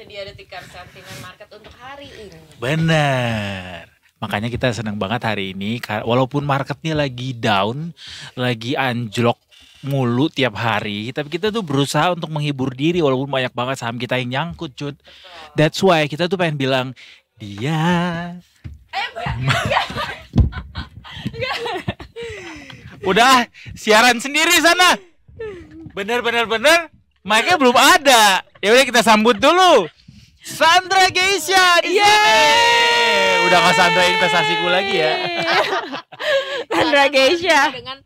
dia detikar sentimen market untuk hari ini. Bener. Makanya kita senang banget hari ini, walaupun marketnya lagi down, lagi anjlok mulu tiap hari, tapi kita tuh berusaha untuk menghibur diri walaupun banyak banget saham kita yang nyangkut, Cut. That's why kita tuh pengen bilang, dia... Udah, siaran sendiri sana. Bener, mic-nya belum ada. Ya udah kita sambut dulu. Sandra Geisha di sini. Udah gak Sandra investasiku lagi ya. Sandra Geisha dengan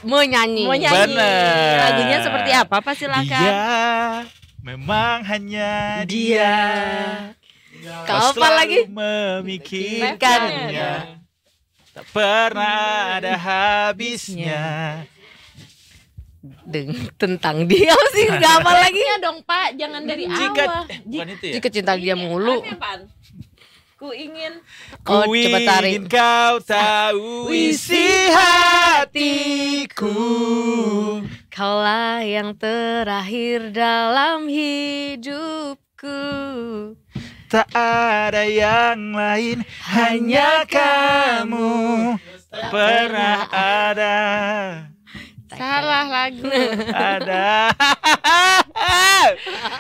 menyanyi. Bener. Lagunya seperti apa? Silakan. Dia memang hanya dia. Kau apa lagi? Memikirkannya. Tak pernah ada habisnya. Tentang dia sih nggak apa lagi Ya dong Pak, jangan dari awal. Bukan itu ya? jika cinta dia mulu. Ku ingin. Oh, Ku coba tarik. ingin kau tahu isi hatiku. Kaulah yang terakhir dalam hidupku. Tak ada yang lain, hanya kamu. Tak pernah ada. Salah lagu. Ada.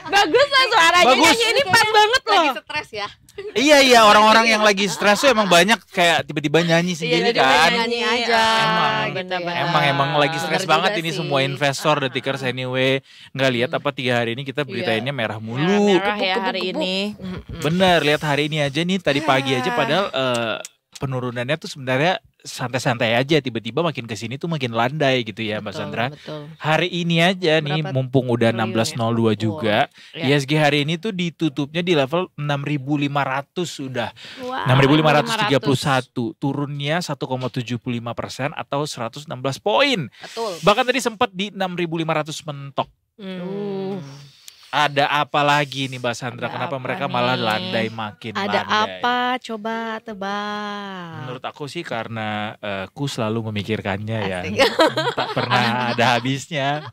Bagus lah suaranya, Bagus. nyanyi ini pas banget loh. Lagi stres ya. Iya, orang-orang yang lagi stres tuh emang banyak kayak tiba-tiba nyanyi sendiri kan. Nyanyi aja. Emang, gitu ya. Emang lagi stres Bener banget juga ini sih. semua investor Detikers anyway. Nggak lihat apa 3 hari ini kita beritainnya merah mulu. Merah ya hari ini. Bener, lihat hari ini aja nih tadi pagi aja padahal penurunannya tuh sebenarnya santai-santai aja, tiba-tiba makin kesini tuh makin landai gitu ya Mbak Sandra. Betul. Hari ini aja nih Berapa mumpung udah triliun 16.02 juga, ya. ISG hari ini tuh ditutupnya di level 6.500 sudah. Wow. 6.531, turunnya 1,75% atau 116 poin. Betul. Bahkan tadi sempat di 6.500 mentok. Ada apa lagi nih Mbak Sandra? Ada Kenapa apa mereka nih? malah landai makin Ada landai? apa? Coba tebak. Menurut aku sih karena ku selalu memikirkannya ya. Asik. Tak pernah ada habisnya.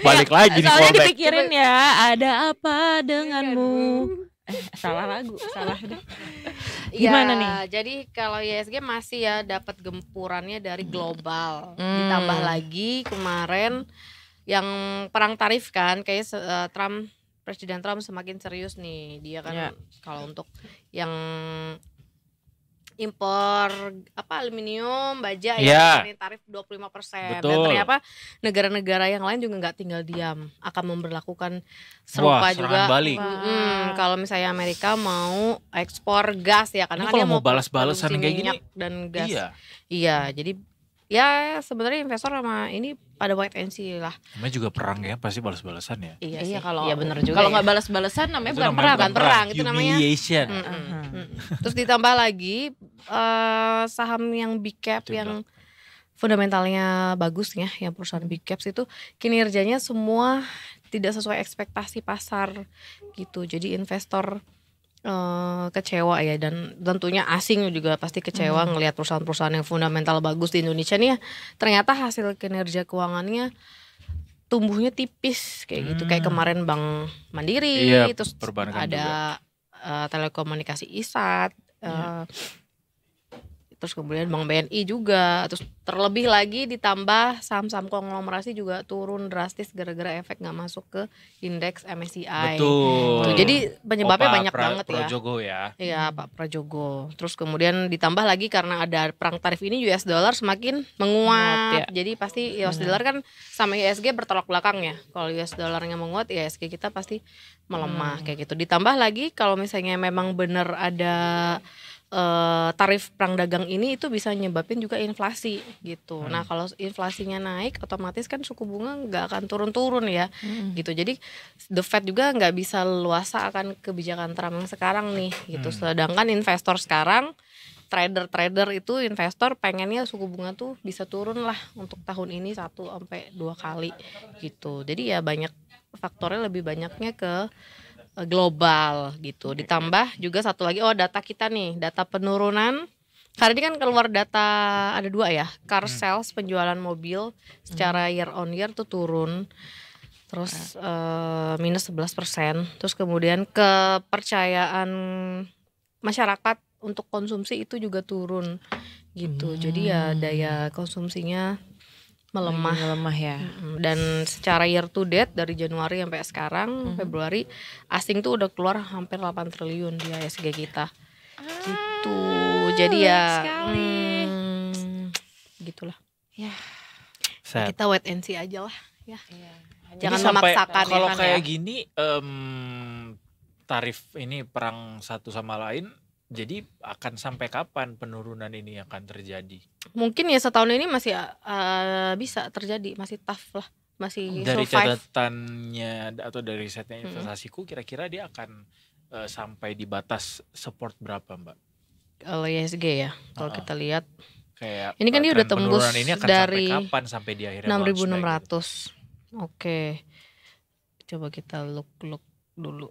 Balik lagi nih Soalnya callback. dipikirin ya, ada apa denganmu? Salah lagu, salah deh. Gimana Ya, nih? jadi kalau ISG masih ya dapat gempurannya dari global. Hmm. Ditambah lagi kemarin yang perang tarif kan, kayak Presiden Trump semakin serius nih. Dia kan Ya. kalau untuk yang impor aluminium, baja Ya. ini tarif 25%. Dan Betul. ternyata negara-negara yang lain juga nggak tinggal diam, akan memberlakukan serupa Wah, juga. serangan balik. Kalau misalnya Amerika mau ekspor gas ya, karena Ini kan kalau dia mau balas-balasan produksi kayak gini, minyak dan gas. Iya. Jadi ya sebenarnya investor sama ini pada wait and see lah. Namanya juga perang ya, pasti balas-balasan ya. Iya Iya, sih. kalau- Iya benar juga. Kalau ya. nggak balas-balasan namanya Itu bukan namanya perang. bukan perang, itu namanya humiliation. Terus ditambah lagi saham yang big cap Itu yang fundamentalnya bagus ya, yang perusahaan big caps itu kinerjanya semua tidak sesuai ekspektasi pasar gitu. Jadi investor kecewa ya, dan tentunya asing juga pasti kecewa ngelihat perusahaan-perusahaan yang fundamental bagus di Indonesia nih ya, ternyata hasil kinerja keuangannya tumbuhnya tipis kayak gitu. Kayak kemarin Bank Mandiri, Iya, terus perbankan ada telekomunikasi ISAT, terus kemudian Bank BNI juga, terus terlebih lagi ditambah saham-saham konglomerasi juga turun drastis gara-gara efek nggak masuk ke indeks MSCI. Betul. Tuh, jadi penyebabnya Opa banyak banget ya. Prajogo ya. Iya Pak Prajogo. Terus kemudian ditambah lagi karena ada perang tarif ini US dollar semakin menguat. Jadi pasti US dollar kan sama ISG bertolak belakang ya. Kalau US dollarnya menguat, ISG kita pasti melemah kayak gitu. Ditambah lagi kalau misalnya memang benar ada tarif perang dagang ini, itu bisa nyebabin juga inflasi gitu. Nah kalau inflasinya naik, otomatis kan suku bunga nggak akan turun-turun ya gitu. Jadi the Fed juga nggak bisa leluasa akan kebijakan Trump yang sekarang nih gitu. Sedangkan investor sekarang, trader itu investor pengennya suku bunga tuh bisa turun lah untuk tahun ini 1-2 kali gitu. Jadi ya banyak faktornya, lebih banyaknya ke global gitu. Ditambah juga satu lagi, data kita nih, data penurunan. Hari ini kan keluar data, ada 2 ya, car sales, penjualan mobil secara year on year tuh turun. Terus minus 11%. Terus kemudian kepercayaan masyarakat untuk konsumsi itu juga turun gitu. Jadi ya daya konsumsinya melemah. Melemah ya. Dan secara year to date dari Januari sampai sekarang Februari, asing tuh udah keluar hampir 8 triliun di ISG kita. Gitu. Jadi ya gitulah. Ya. Kita wait and see aja lah ya. Jangan Ini sampai memaksakan kalau ya kan kayak ya. gini tarif ini perang satu sama lain, jadi akan sampai kapan penurunan ini akan terjadi? Mungkin ya setahun ini masih bisa terjadi, masih tough lah, masih Dari survive. catatannya atau dari risetnya investasiku, kira-kira dia akan sampai di batas support berapa, Mbak? Kalau ISG ya, kalau kita lihat Kayak ini kan dia udah tren tembus penurunan ini akan dari sampai kapan sampai di akhirnya bounce back 6.600. gitu? Oke. Coba kita look dulu.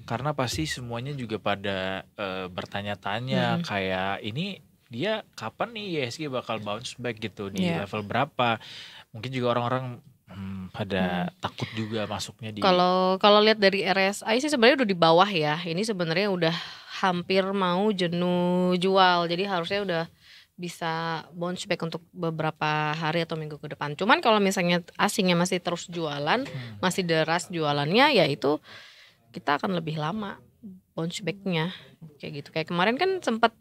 Karena pasti semuanya juga pada bertanya-tanya kayak ini dia kapan nih ISG bakal bounce back gitu di level berapa? Mungkin juga orang-orang pada takut juga masuknya di. Kalau lihat dari RSI sih sebenarnya udah di bawah ya. Ini sebenarnya udah hampir mau jenuh jual. Jadi harusnya udah bisa bounce back untuk beberapa hari atau minggu ke depan. Cuman kalau misalnya asingnya masih terus jualan, masih deras jualannya, ya itu kita akan lebih lama bounce back-nya kayak gitu. Kayak kemarin kan sempat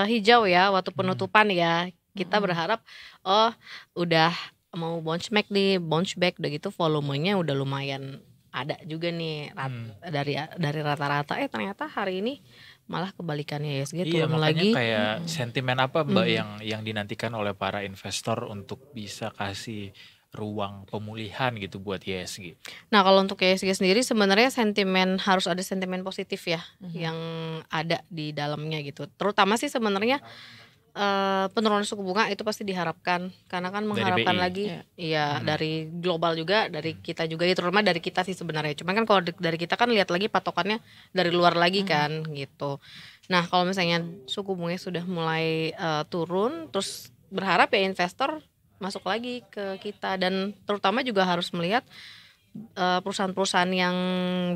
hijau ya waktu penutupan ya. Kita berharap udah mau bounce back udah gitu volumenya udah lumayan ada juga nih dari rata-rata. Ternyata hari ini malah kebalikannya ISG turun lagi. Makanya kayak sentimen apa Mbak yang dinantikan oleh para investor untuk bisa kasih ruang pemulihan gitu buat ISG? Nah kalau untuk ISG sendiri sebenarnya harus ada sentimen positif ya yang ada di dalamnya gitu. Terutama sih sebenarnya penurunan suku bunga itu pasti diharapkan karena kan mengharapkan lagi dari global juga, dari kita juga, terutama dari kita sih sebenarnya. Cuman kan kalau dari kita kan lihat lagi patokannya dari luar lagi kan gitu. Nah kalau misalnya suku bunganya sudah mulai turun, terus berharap ya investor masuk lagi ke kita, dan terutama juga harus melihat perusahaan-perusahaan yang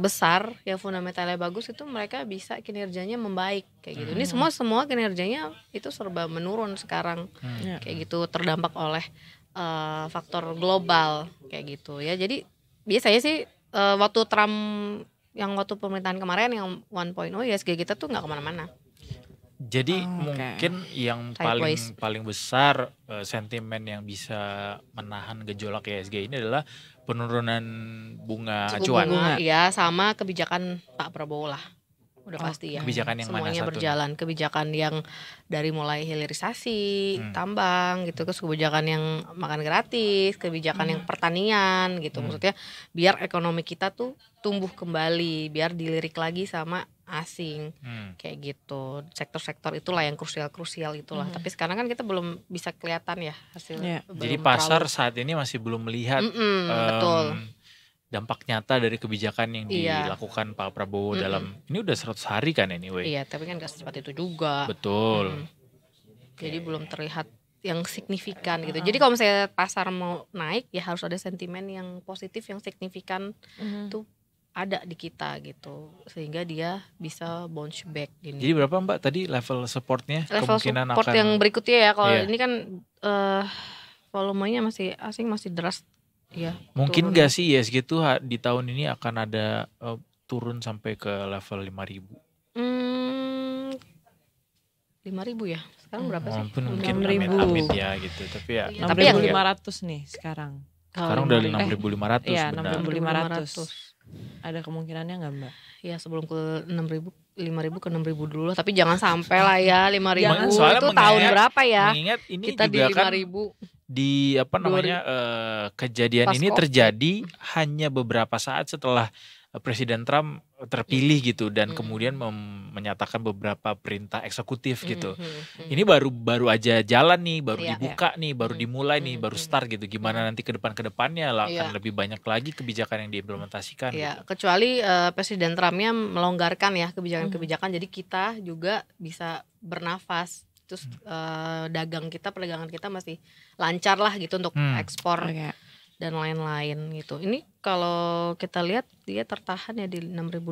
besar yang fundamentalnya bagus itu mereka bisa kinerjanya membaik kayak gitu. Ini semua kinerjanya itu serba menurun sekarang kayak gitu, terdampak oleh faktor global kayak gitu ya. Jadi biasanya sih waktu Trump yang waktu pemerintahan kemarin yang 1.0 ISG kita tuh nggak kemana-mana. Jadi mungkin yang paling besar sentimen yang bisa menahan gejolak ISG ini adalah penurunan bunga acuan. Iya, sama kebijakan Pak Prabowo lah. Udah pasti ya. Kebijakan yang semuanya mana berjalan. Kebijakan yang dari mulai hilirisasi, tambang gitu, terus kebijakan yang makan gratis, kebijakan yang pertanian gitu. Maksudnya biar ekonomi kita tuh tumbuh kembali, biar dilirik lagi sama asing kayak gitu. Sektor-sektor itulah yang krusial itulah. Tapi sekarang kan kita belum bisa kelihatan ya hasilnya. Jadi pasar saat ini masih belum melihat betul. dampak nyata dari kebijakan yang dilakukan Pak Prabowo dalam ini udah 100 hari kan anyway. Iya, tapi kan gak secepat itu juga. Betul. Jadi belum terlihat yang signifikan gitu. Jadi kalau misalnya pasar mau naik ya harus ada sentimen yang positif, yang signifikan tuh ada di kita gitu, sehingga dia bisa bounce back gini. Jadi berapa Mbak tadi level supportnya? Level kemungkinan support akan yang berikutnya ya, kalau ini kan volumenya masih deras ya. Mungkin gak sih ISG tuh di tahun ini akan ada turun sampai ke level 5.000? 5.000 ya. Sekarang berapa sih? Mungkin amit ya gitu. Tapi ya 6.500 nih sekarang. Sekarang udah 6.500. Iya, 6.500. Ada kemungkinannya nggak Mbak? Ya sebelum ke 6.000, 5.000 ke 6.000 dulu lah. Tapi jangan sampai lah ya 5.000 itu tahun berapa ya? Mengingat ini kita juga di 5.000 di kejadian ini terjadi hanya beberapa saat setelah Presiden Trump terpilih gitu, dan kemudian menyatakan beberapa perintah eksekutif gitu. Ini baru aja jalan nih, baru dibuka nih, baru dimulai nih, baru start gitu. Gimana nanti ke depannya lah akan lebih banyak lagi kebijakan yang diimplementasikan. Gitu. Kecuali Presiden Trumpnya melonggarkan ya kebijakan-kebijakan, jadi kita juga bisa bernafas. Terus perdagangan kita masih lancar lah gitu untuk ekspor. dan lain-lain gitu. Ini kalau kita lihat dia tertahan ya di 6.500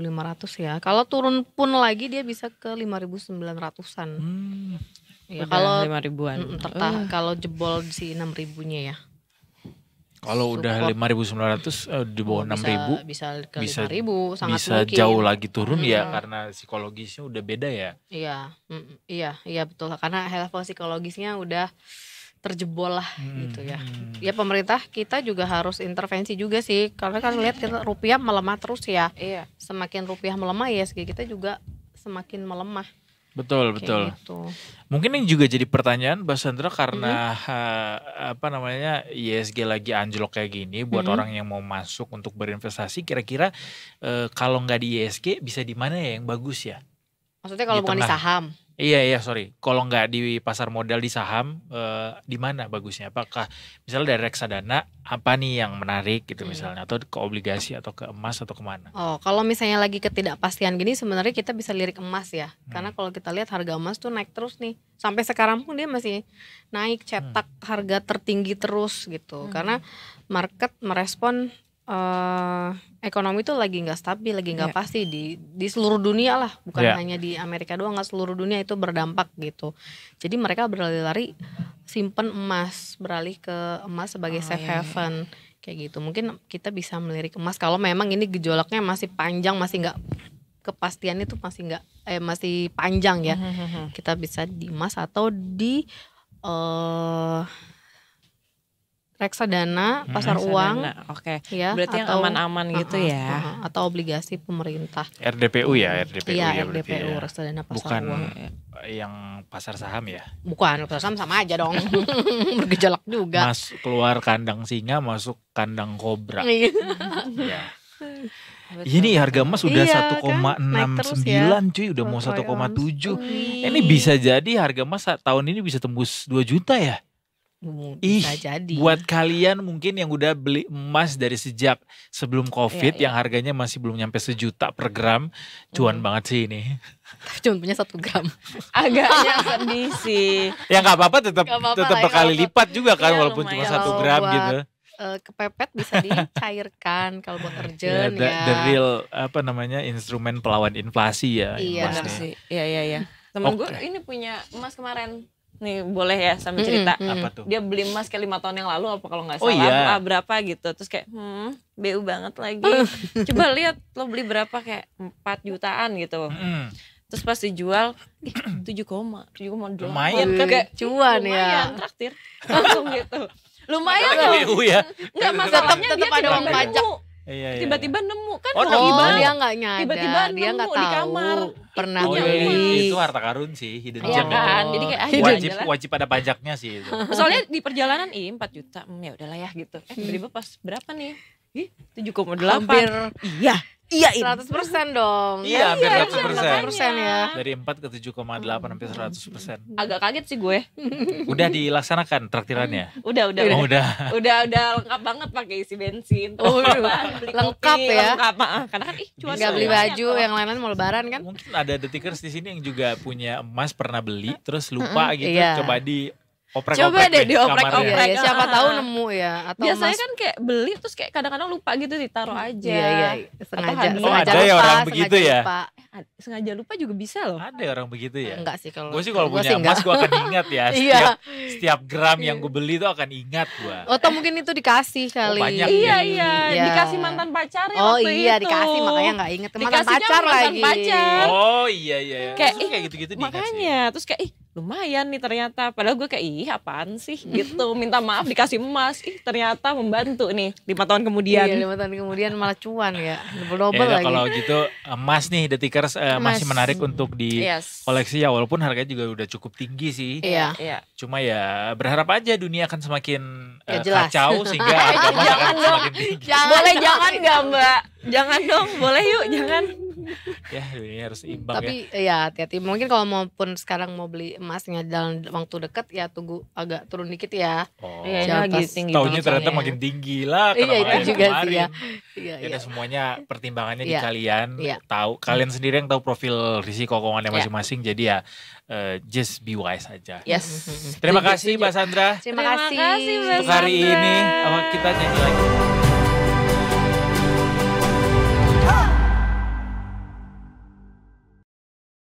ya. Kalau turun pun lagi dia bisa ke 5.900-an. Ya, kalau 5 ribuan. kalau jebol si 6.000-nya ya. Kalau udah 5.900 di bawah 6.000 bisa ke bisa- 5.000 sangat bisa mungkin. jauh lagi turun ya karena psikologisnya udah beda ya. Iya betul, karena level psikologisnya udah terjebol lah gitu ya. Ya pemerintah kita juga harus intervensi juga sih, karena kan lihat kita rupiah melemah terus ya. Iya. Semakin rupiah melemah ya ISG kita juga semakin melemah. Betul. Kayak gitu. Mungkin ini juga jadi pertanyaan Mbak Sandra karena ISG lagi anjlok kayak gini buat orang yang mau masuk untuk berinvestasi, kira-kira kalau nggak di ISG bisa di mana ya yang bagus ya? Maksudnya kalau Di bukan di tengah. saham. Iya sorry. Kalau nggak di pasar modal di saham, di mana bagusnya? Apakah misalnya dari reksadana apa nih yang menarik gitu misalnya, atau ke obligasi atau ke emas atau kemana? Oh, kalau misalnya lagi ketidakpastian gini sebenarnya kita bisa lirik emas ya. Karena kalau kita lihat harga emas tuh naik terus nih. Sampai sekarang pun dia masih naik, cetak harga tertinggi terus gitu. Karena market merespon ekonomi tuh lagi nggak stabil, lagi nggak pasti di seluruh dunia lah, bukan hanya di Amerika doang, nggak seluruh dunia itu berdampak gitu. Jadi mereka berlari-lari simpen emas, beralih ke emas sebagai safe haven kayak gitu. Mungkin kita bisa melirik emas kalau memang ini gejolaknya masih panjang, masih nggak kepastiannya tuh masih panjang ya. Kita bisa di emas atau di reksadana, pasar uang, Oke. ya, Berarti yang atau aman-aman gitu ya. atau obligasi pemerintah. RDPU ya, RDPU Iya, ya berarti RDPU, ya. reksadana pasar Bukan uang. yang pasar saham ya. Bukan, pasar saham sama aja dong. Bergejolak juga. Mas keluar kandang singa masuk kandang kobra. Iya. Ya. Ini harga emas udah Iya, kan? Naik terus 1,69 ya. cuy, udah mau Per troy 1,7. ounce. Ini bisa jadi harga emas tahun ini bisa tembus 2 juta ya. Bisa jadi. Buat kalian mungkin yang udah beli emas dari sejak sebelum Covid yang harganya masih belum nyampe 1 juta per gram, cuan banget sih ini. Cuma punya 1 gram. Agaknya sedih sih. Ya nggak apa-apa, tetap Nggak apa-apa tetap lah ya, berkali kalau- lipat juga kan Iya, walaupun cuma lumayan. 1 Kalau gram buat gitu. Kepepet bisa dicairkan kalau buat Ya, urgent ya. the real instrumen pelawan inflasi ya. Iya. emas Benar nih. sih. Iya. Temen gue Oke. ini punya emas kemarin. Nih boleh ya sambil cerita. Apa tuh? Dia beli emas kayak 5 tahun yang lalu apa kalau nggak Oh, salah iya. berapa gitu. Terus kayak BU banget lagi. Coba lihat lo beli berapa, kayak 4 jutaan gitu. Terus pas dijual 7,8. Lumayan kan? Kayak Cuan ya. lumayan, traktir. Langsung gitu. Lumayan loh. BU ya. Enggak, masalahnya Tetep dia ada tiba-tiba uang pajak. nemu. Iya. Tiba-tiba nemu kan Oh, hoki nemu. banget. Dia nggak nyadar, Tiba-tiba dia nggak nemu di tahu kamar. pernah Oh iya, beli. itu harta karun sih, hidden Iya gem itu. kan? Jadi kayak wajib aja lah. wajib ada pajaknya sih itu. Soalnya di perjalanan 4 juta. Ya udahlah ya gitu. Tiba-tiba pas berapa nih? 7,8. Hampir Iya 100% dong. Iya, hampir 100%. 100% ya. Dari 4 ke 7,8 sampai 100%. Agak kaget sih gue. Udah dilaksanakan traktirannya. Udah. Oh, udah. Udah lengkap banget pakai isi bensin. Oh, beli lengkap kopi, ya. Lengkap. Karena kan cuan Nggak beli lumayan baju kok. yang lain-lain mau lebaran kan. Mungkin ada detikers di sini yang juga punya emas pernah beli terus lupa gitu, Iya. coba di Coba deh dioprek-oprek. kamarnya. Iya, siapa tahu nemu ya atau Biasanya emas- kan kayak beli terus kayak kadang-kadang lupa gitu ditaruh aja. Iya, sengaja. hadiah. Oh, sengaja ada ya lupa, orang sengaja begitu ya? lupa. Sengaja lupa juga bisa loh. Ada orang begitu ya. Enggak sih kalau Gue sih kalau gua punya sih emas enggak. gue akan ingat ya. Iya. Setiap gram yang gue beli tuh akan ingat gue. Atau mungkin itu dikasih kali. banyak Iya, Iya. dikasih mantan pacarnya Oh waktu iya itu. dikasih makanya nggak inget mantan Dikasihnya pacar mantan lagi. pacar. Oh iya. Kayak, Kayak gitu-gitu diingat sih. Makanya terus kayak lumayan nih ternyata. Padahal gue kayak apaan sih gitu. Minta maaf dikasih emas. Ternyata membantu nih 5 tahun kemudian. Iya 5 tahun kemudian malah cuan ya Ya double udah, lagi. kalau gitu emas nih detikers masih menarik untuk di Yes. koleksi ya, walaupun harganya juga udah cukup tinggi sih. Iya. Cuma ya berharap aja dunia akan semakin Ya, jelas. kacau sehingga harga emas akan semakin tinggi. Boleh jangan gak Mbak? Jangan dong, boleh yuk jangan. Ya dunia harus imbang Tapi ya hati-hati. Mungkin kalau maupun sekarang mau beli emasnya dalam waktu dekat ya tunggu agak turun dikit ya. Oh. Iya, Jangan lagi pas tinggi Taunya banget ternyata soalnya. makin tinggi lah. Iya itu juga sih ya. Ya Iya. semuanya pertimbangannya di Iya. kalian. Iya. Tahu kalian sendiri yang tahu profil risiko keuangannya Iya. masing-masing. Jadi ya just be wise aja. Yes. Terima Setuju, kasih setuju. Mbak Sandra Terima Terima kasih. kasih, Mbak untuk hari Sandra. ini. Kita nyanyi lagi.